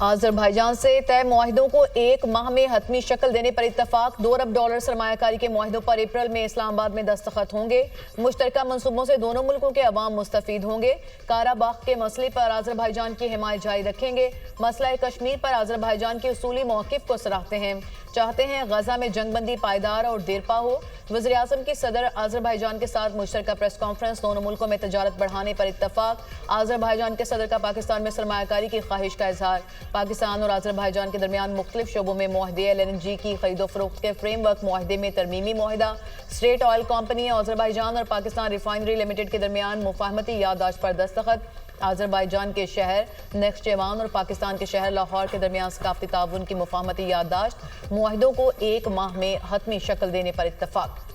Azerbaijan से तय मुआहिदों को एक माह में हतमी शक्ल देने पर इत्तफाक। $2 अरब सरमायाकारी के मुआहिदों पर अप्रैल में इस्लामाबाद में दस्तखत होंगे। मुश्तरका मनसूबों से दोनों मुल्कों के अवाम मुस्तफीद होंगे। काराबाख के मसले पर अजरबैजान की हिमायत जारी रखेंगे। मसला कश्मीर पर अजरबैजान के उसूली मौक़िफ़ को सराहते हैं, चाहते हैं गजा में जंगबंदी पायदार और देरपा हो। वज़ीर आज़म की सदर अजरबैजान के साथ मुश्तरका प्रेस कॉन्फ्रेंस। दोनों मुल्कों में तजारत बढ़ाने पर इत्तफाक। अजरबैजान के सदर का पाकिस्तान में सरमायाकारी की ख्वाहिश का इजहार। पाकिस्तान और अजरबैजान के दरमियान मुख्तलिफ शोबों में मुआहदे। LNG की खरीदो फरोख्त के फ्रेमवर्क मुआहदे में तरमीमी मुआहदा। स्टेट ऑयल कंपनी अजरबैजान और पाकिस्तान रिफाइनरी लिमिटेड के दरमियान मुफाहमती याददाश्त पर दस्तखत। अजरबैजान के शहर नक्शेवान और पाकिस्तान के शहर लाहौर के दरमियान सकाफती ताउन की मुफाहमती याददाश्त। मुआहिदों को एक माह में हतमी शक्ल देने पर इत्तफाक।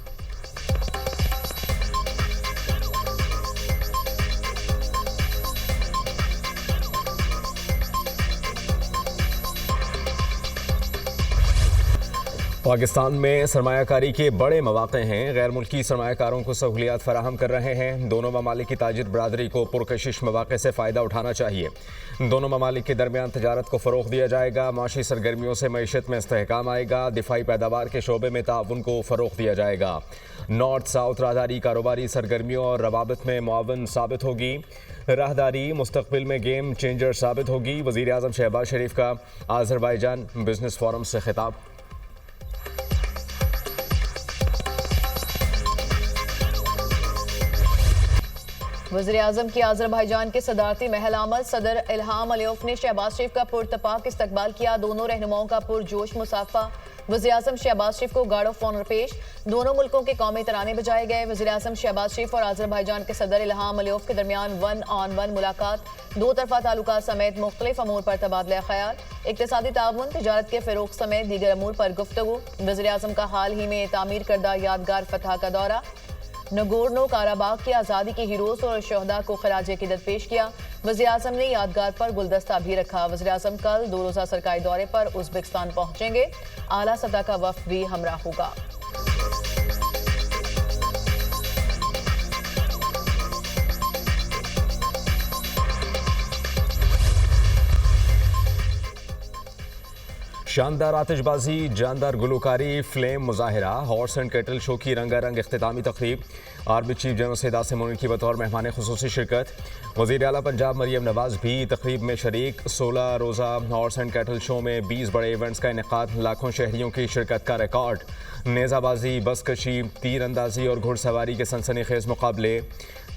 पाकिस्तान में सरमायाकारी के बड़े मौक़े हैं। गैर मुल्की सरमायाकारों को सहूलियात फराहम कर रहे हैं। दोनों ममालिक की ताजिर बरादरी को पुरकशिश मौक़े से फ़ायदा उठाना चाहिए। दोनों ममालिक के दरमियान तजारत को फ़रोग़ दिया जाएगा। माशी सरगर्मियों से मईशत में इस्तेहकाम आएगा। दिफाई पैदावार के शोबे में ताउन को फ़रोग़ दिया जाएगा। नॉर्थ साउथ राहदारी कारोबारी सरगर्मियों और रवाबत में मुआवन साबित होगी। राहदारी मुस्तक़बिल में गेम चेंजर साबित होगी। वज़ीर आज़म शहबाज शरीफ का अज़रबैजान बिजनेस फोरम से खिताब। वज़ीर आज़म की अज़रबैजान के सदारती महल आमद। सदर इल्हाम अलीयफ ने शहबाज शरीफ का पुरतपाक इस्तकबाल किया। दोनों रहनुमाओं का पुरजोश मुसाफा। वज़ीर आज़म शहबाज शरीफ को गार्ड ऑफ ऑनर पेश। दोनों मुल्कों के कौमी तराने बजाए गए। वज़ीर आज़म शहबाज शरीफ और अज़रबैजान के सदर इल्हाम अलीयफ के दरमियान 1-on-1 मुलाकात। दो तरफा ताल्लुकात समेत मुख्तलिफ अमूर पर तबादला ख्याल। इक़्तिसादी ताउन, तिजारत के फ़रोग़ समेत दीगर अमूर पर गुफ्तगू। वज़ीर आज़म का हाल ही में तामीर करदा यादगार फतह का दौरा। नगोर्नो काराबाग की आज़ादी के हीरोज़ और शहदा को खराज अक़ीदत पेश किया। वज़ीर आज़म ने यादगार पर गुलदस्ता भी रखा। वज़ीर आज़म कल 2 रोज़ा सरकारी दौरे पर उज़्बेकिस्तान पहुँचेंगे। आला सतह का वफ़द भी हमरा होगा। शानदार आतिशबाजी, जानदार गुलकारी, फ्लेम मुजाहिरा, हॉर्स एंड कैटल शो की रंगारंग इख्तितामी तकरीब। Army chief general Syed Asim Munir की बतौर मेहमान खुसूसी शिरकत। वज़ीर आला पंजाब मरियम नवाज भी तकरीब में शरीक। 16 रोज़ा हॉर्स एंड कैटल शो में 20 बड़े इवेंट्स का इनेकाद। लाखों शहरियों की शिरकत का रिकॉर्ड। नेज़ाबाजी, बसकशी, तीर अंदाजी और घुड़सवारी के सनसनीखेज मुकाबले।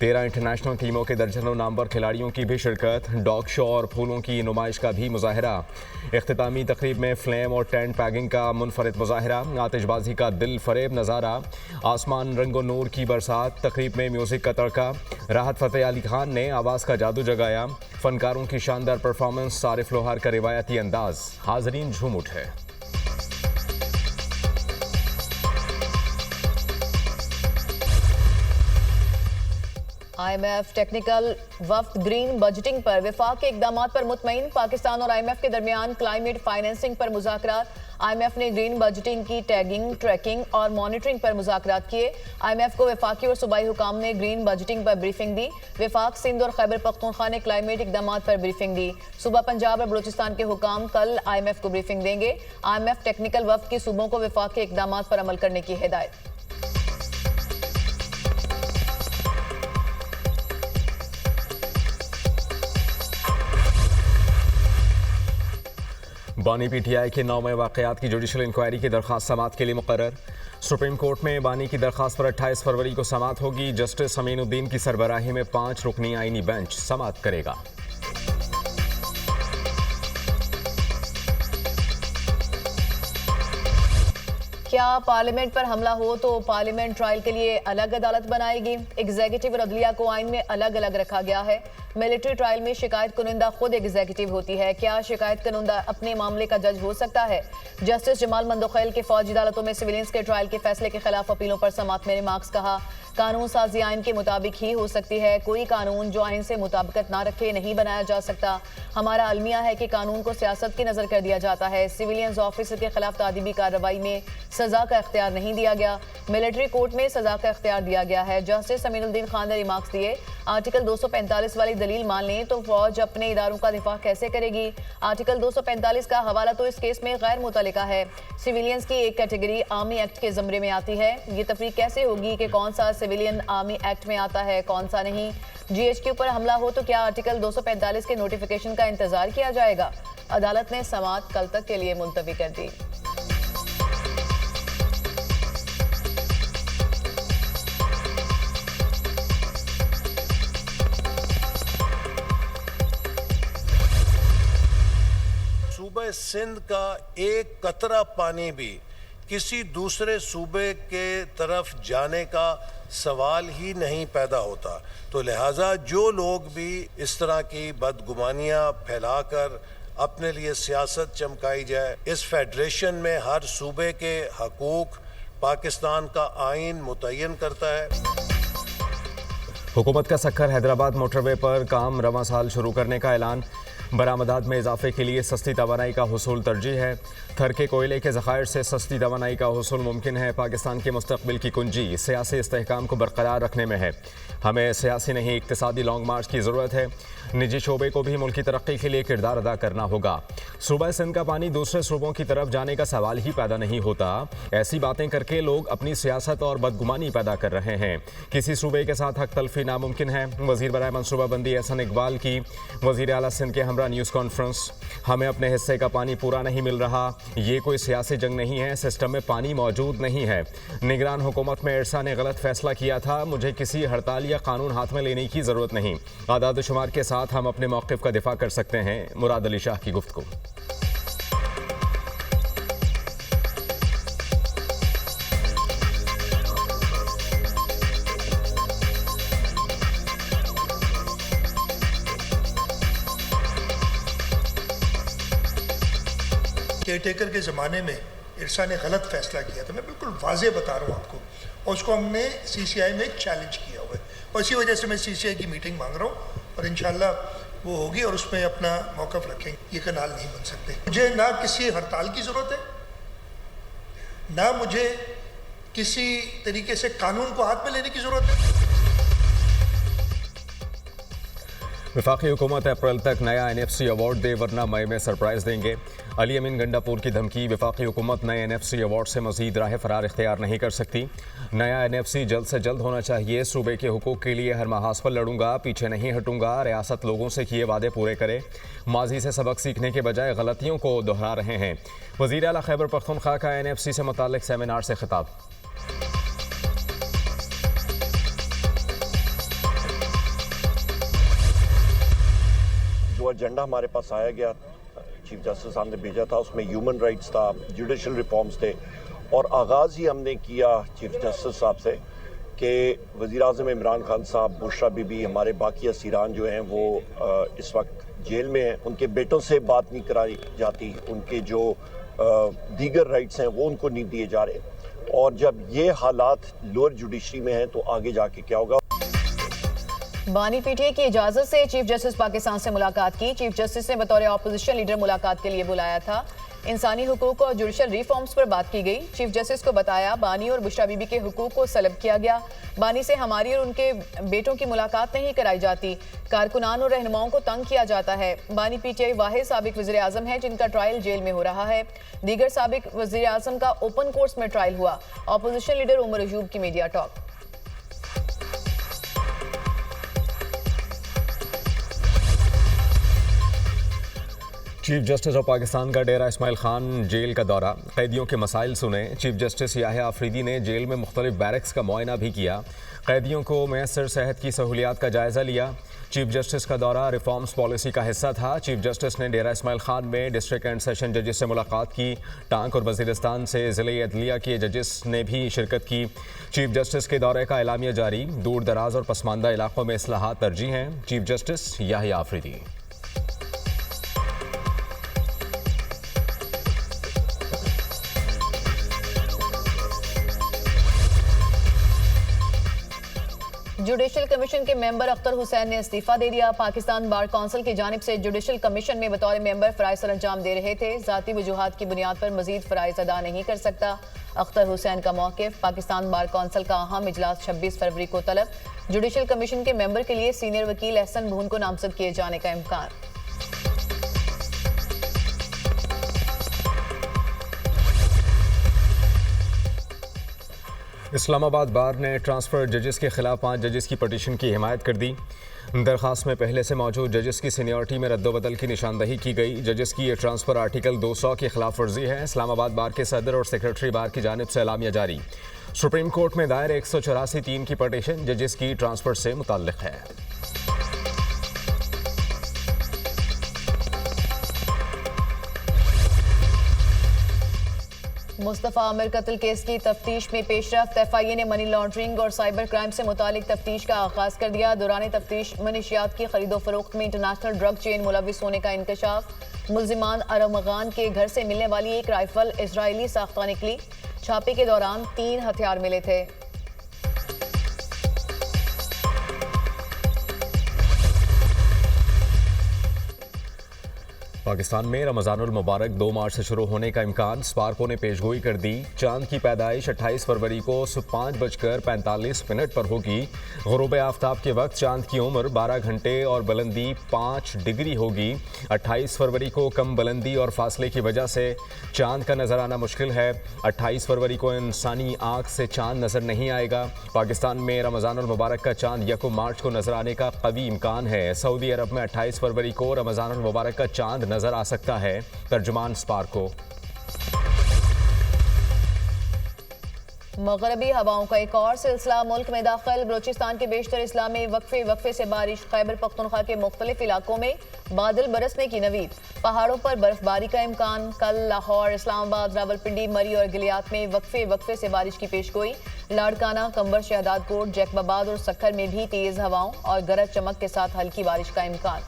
13 इंटरनेशनल टीमों के दर्जनों नामवर खिलाड़ियों की भी शिरकत। डॉग शो और फूलों की नुमाइश का भी मुजाहिरा। इख्तितामी तकरीब में फ्लेम और टेंट पैगिंग का मुनफरिद मुजाहिरा। आतिशबाजी का दिल फरेब नज़ारा। आसमान रंगो नूर की बरसात। तकरीब में म्यूज़िक का तड़का। राहत फ़तेह अली खान ने आवाज़ का जादू जगाया। फ़नकारों की शानदार परफॉर्मेंस। सारिफ लोहार का रिवायती अंदाज। हाज़रीन झूम उठे। IMF टेक्निकल वफ्द ग्रीन बजटिंग पर विफाक के इकदामात पर मुतमईन। पाकिस्तान और IMF के दरमियान क्लाइमेट फाइनेंसिंग पर मुज़ाकरात। IMF ने ग्रीन बजटिंग की टैगिंग, ट्रैकिंग और मॉनिटरिंग पर मुज़ाकरात किए। IMF को वफाकी और सूबाई हुकाम ने ग्रीन बजटिंग पर ब्रीफिंग दी। विफाक, सिंध और खैबर पख्तूनख्वा ने क्लाइमेट इकदामात पर ब्रीफिंग दी। सूबा पंजाब और बलूचिस्तान के हुकाम कल IMF को ब्रीफिंग देंगे। IMF टेक्निकल वफ्द की सूबों को विफाक के इकदामात पर अमल करने की हिदायत। बानी PTI के 9वें वाक़यात की जुडिशल इंक्वायरी की दरख्वास्त समाअत के लिए मुकर्रर। सुप्रीम कोर्ट में बानी की दरख्वास्त पर 28 फरवरी को समाअत होगी। जस्टिस अमीनुद्दीन की सरबराही में 5 रुकनी आईनी बेंच समाअत करेगा। क्या पार्लियामेंट पर हमला हो तो पार्लियामेंट ट्रायल के लिए अलग अदालत बनाएगी। एग्जीक्यूटिव और अदलिया को आइन में अलग अलग रखा गया है। मिलिट्री ट्रायल में शिकायत कुनिंदा खुद एग्जीक्यूटिव होती है। क्या शिकायत कुनिंदा अपने मामले का जज हो सकता है। जस्टिस जमाल मंदोखैल के फौजी अदालतों में सिविलियंस के ट्रायल के फैसले के खिलाफ अपीलों पर समाअत में रिमार्क्स। कहा, कानून साजी आइन के मुताबिक ही हो सकती है। कोई कानून जो आइन से मुताबिकत ना रखे नहीं बनाया जा सकता। हमारा अलमिया है कि कानून को सियासत की नजर कर दिया जाता है। सिविलियंस ऑफिसर के खिलाफ तादीबी कार्रवाई में सजा का इख्तियार नहीं दिया गया। मिलिट्री कोर्ट में सजा का इख्तियार दिया गया है। जस्टिस अमीनुद्दीन खान ने रिमार्क्स दिए, आर्टिकल 245 वाली दलील मान लें तो फौज अपने इदारों का दिफा कैसे करेगी। आर्टिकल 245 का हवाला तो इस केस में गैर मुतल्लिका है। सिविलियंस की एक कैटेगरी आर्मी एक्ट के ज़मरे में आती है। ये तफरीक कैसे होगी कि कौन सा सिविलियन आर्मी एक्ट में आता है, कौन सा नहीं। GHQ पर हमला हो तो क्या आर्टिकल 245 के नोटिफिकेशन का इंतजार किया जाएगा। अदालत ने समाअत कल तक के लिए मुलतवी कर दी। सूबे सिंध का एक कतरा पानी भी किसी दूसरे सूबे के तरफ जाने का सवाल ही नहीं पैदा होता। तो लिहाजा जो लोग भी इस तरह की बदगुमानियां फैलाकर अपने लिए सियासत चमकाई जाए, इस फेडरेशन में हर सूबे के हकूक पाकिस्तान का आइन मुतय्यन करता है। हुकूमत का सक्खर हैदराबाद मोटरवे पर काम रवां साल शुरू करने का ऐलान। बरामदात में इजाफे के लिए सस्ती तवानाई का हुसूल तरजीह है। थर के कोयले के ज़खायर से सस्ती तवानाई का हुसूल मुमकिन है। पाकिस्तान के मुस्तकबिल की कुंजी सियासी इस्तेहकाम को बरकरार रखने में है। हमें सियासी नहीं इक्तिसादी लॉन्ग मार्च की ज़रूरत है। निजी शोबे को भी मुल्की तरक्की के लिए किरदार अदा करना होगा। सूबा सिंध का पानी दूसरे सूबों की तरफ जाने का सवाल ही पैदा नहीं होता। ऐसी बातें करके लोग अपनी सियासत और बदगुमानी पैदा कर रहे हैं। किसी सूबे के साथ हक तलफी नामुमकिन है। वज़ीर बराए मनसूबाबंदी एहसन इकबाल की वज़ीर आला सिंध के हमरा न्यूज़ कॉन्फ्रेंस। हमें अपने हिस्से का पानी पूरा नहीं मिल रहा। ये कोई सियासी जंग नहीं है, सिस्टम में पानी मौजूद नहीं है। निगरान हुकूमत में इरसा ने गलत फैसला किया था। मुझे किसी हड़ताल या कानून हाथ में लेने की ज़रूरत नहीं। आदाद शुमार के साथ हम अपने मौक़िफ़ का दिफा कर सकते हैं। मुराद अली शाह की गुफ्तगू। केयरटेकर के ज़माने में इरसा ने गलत फैसला किया था। मैं बिल्कुल वाज़े बता रहा हूँ आपको, और उसको हमने CCI में चैलेंज किया हुआ है, और इसी वजह से मैं CCI की मीटिंग मांग रहा हूँ, और इंशाल्लाह वो होगी और उसमें अपना मौक़िफ़ रखेंगे। ये कनाल नहीं बन सकते। मुझे ना किसी हड़ताल की ज़रूरत है, ना मुझे किसी तरीके से कानून को हाथ में लेने की ज़रूरत है। वफाकी हुकूमत अप्रैल तक नया NFC अवार्ड दे, वरना मई में सरप्राइज देंगे। अली अमीन गंडापुर की धमकी। वफाकी हुकूमत नए NFC अवार्ड से मजीद राह फरार इख्तियार नहीं कर सकती। नया NFC जल्द से जल्द होना चाहिए। सूबे के हुकूक के लिए हर महाज पर लड़ूंगा, पीछे नहीं हटूंगा। रियासत लोगों से किए वादे पूरे करे। माजी से सबक सीखने के बजाय गलतियों को दोहरा रहे हैं। वज़ीर आला खैबर पख्तूनख्वा का NFC से मुताल्लिक सेमिनार से खिताब। जो एजेंडा हमारे पास आया गया, चीफ जस्टिस साहब ने भेजा था, उसमें ह्यूमन राइट्स था, जुडिशल रिफॉर्म्स थे, और आगाज़ ही हमने किया चीफ जस्टिस साहब से कि वज़ीर आज़म इमरान खान साहब, बुशरा बीबी, हमारे बाकी असीरान जो हैं वो इस वक्त जेल में हैं। उनके बेटों से बात नहीं कराई जाती, उनके जो दीगर राइट्स हैं वो उनको नहीं दिए जा रहे। और जब ये हालात लोअर जुडिशरी में हैं तो आगे जाके क्या होगा। बानी पीटीआई की इजाजत से चीफ जस्टिस पाकिस्तान से मुलाकात की। चीफ जस्टिस ने बतौर ऑपोजिशन लीडर मुलाकात के लिए बुलाया था। इंसानी हुकूक और जुडिशल रिफॉर्म्स पर बात की गई। चीफ जस्टिस को बताया बानी और बुशरा बीबी के हुकूक को सलब किया गया। बानी से हमारी और उनके बेटों की मुलाकात नहीं कराई जाती। कारकुनान और रहनुमाओं को तंग किया जाता है। बानी पीटीआई वाहिद साबिक वज़ीर आज़म है जिनका ट्रायल जेल में हो रहा है। दीगर साबिक वज़ीर आज़म का ओपन कोर्ट्स में ट्रायल हुआ। ऑपोजिशन लीडर उमर अयूब की media talk. Chief justice of Pakistan का डेरा इस्माइल खान जेल का दौरा। कैदियों के मसाइल सुने। चीफ जस्टिस याहिया आफरीदी ने जेल में मुख्तलिफ बैरक्स का मुआयना भी किया। कैदियों को मैसर सेहत की सहूलियात का जायज़ा लिया। चीफ जस्टिस का दौरा रिफॉर्म्स पॉलिसी का हिस्सा था। चीफ जस्टिस ने डेरा इस्माइल खान में डिस्ट्रिक्ट एंड सेशन जजेस से मुलाकात की। टांक और वज़ीरिस्तान से ज़िले अदलिया के जजेस ने भी शिरकत की। चीफ जस्टिस के दौरे का एलामिया जारी। दूर दराज और पसमानदा इलाकों में इस्लाहात तरजीह हैं। Chief justice Yahya Afridi. Judicial commission के मेंबर अख्तर हुसैन ने इस्तीफा दे दिया। पाकिस्तान बार काउंसिल की जानिब से जुडिशल कमीशन में बतौर मेंबर फ़राइज़ सर अंजाम दे रहे थे। ज़ाती वजूहात की बुनियाद पर मजीद फ़राइज़ अदा नहीं कर सकता। अख्तर हुसैन का मौक़िफ़। पाकिस्तान बार कौंसिल का अहम इजलास 26 फरवरी को तलब। जुडिशल कमीशन के मेंबर के लिए सीनियर वकील एहसन भून को नामजद किए जाने का इम्कान। इस्लामाबाद बार ने ट्रांसफ़र जजेस के खिलाफ 5 जजेस की पटिशन की हिमायत कर दी। दरख्वास्त में पहले से मौजूद जजेस की सीनियरिटी में रद्दोबदल की निशानदही की गई। जजेस की ये ट्रांसफ़र आर्टिकल 200 की खिलाफ वर्जी है। इस्लामाबाद बार के सदर और सेक्रेटरी बार की जानिब से एलामिया जारी। सुप्रीम कोर्ट में दायर 184(3) की पटिशन जजेस की ट्रांसफ़र से मुताल्लिक़ है। मुस्तफ़ा आमिर कत्ल केस की तफ्तीश में पेशरफ्त। FIA ने मनी लॉन्ड्रिंग और साइबर क्राइम से मुतालिक तफ्तीश का आगाज़ कर दिया। दौरान तफ्तीश मनशियात की खरीदो फरोख्त में इंटरनेशनल ड्रग चेन मुलविस होने का इंकशाफ। मुल्जिमान अरमगान के घर से मिलने वाली एक राइफल इजरायली साख्ता निकली। छापे के दौरान 3 हथियार मिले थे। पाकिस्तान में रमज़ानुल मुबारक 2 मार्च से शुरू होने का इम्कान। स्पार्को ने पेशगोई कर दी। चांद की पैदाइश 28 फरवरी को 5:45 पर होगी। गुरूब आफ्ताब के वक्त चांद की उम्र 12 घंटे और बुलंदी 5 डिग्री होगी। 28 फरवरी को कम बुलंदी और फासले की वजह से चांद का नजर आना मुश्किल है। 28 फरवरी को इंसानी आँख से चांद नजर नहीं आएगा। पाकिस्तान में रमज़ानुल मुबारक का चांद 1 मार्च को नजर आने का कवी इम्कान है। सऊदी अरब में 28 फरवरी को रमज़ानुल मुबारक का चांद नजर आ सकता है। तर्जुमान स्पार्को। मगरबी हवाओं का एक और सिलसिला मुल्क में दाखिल। बलूचिस्तान के बेशतर इस्लाम में वक्फे से बारिश। खैबर पख्तूनख्वा के मुख्तलिफ इलाकों में बादल बरसने की नवीद। पहाड़ों पर बर्फबारी का इम्कान। कल लाहौर, इस्लामाबाद, रावलपिंडी, मरी और गिलियात में वक्फे से बारिश की पेशगोई। लाड़काना, कंबर, शहदादकोट, जैकबाबाद और सक्खर में भी तेज हवाओं और गरज चमक के साथ हल्की बारिश का इम्कान।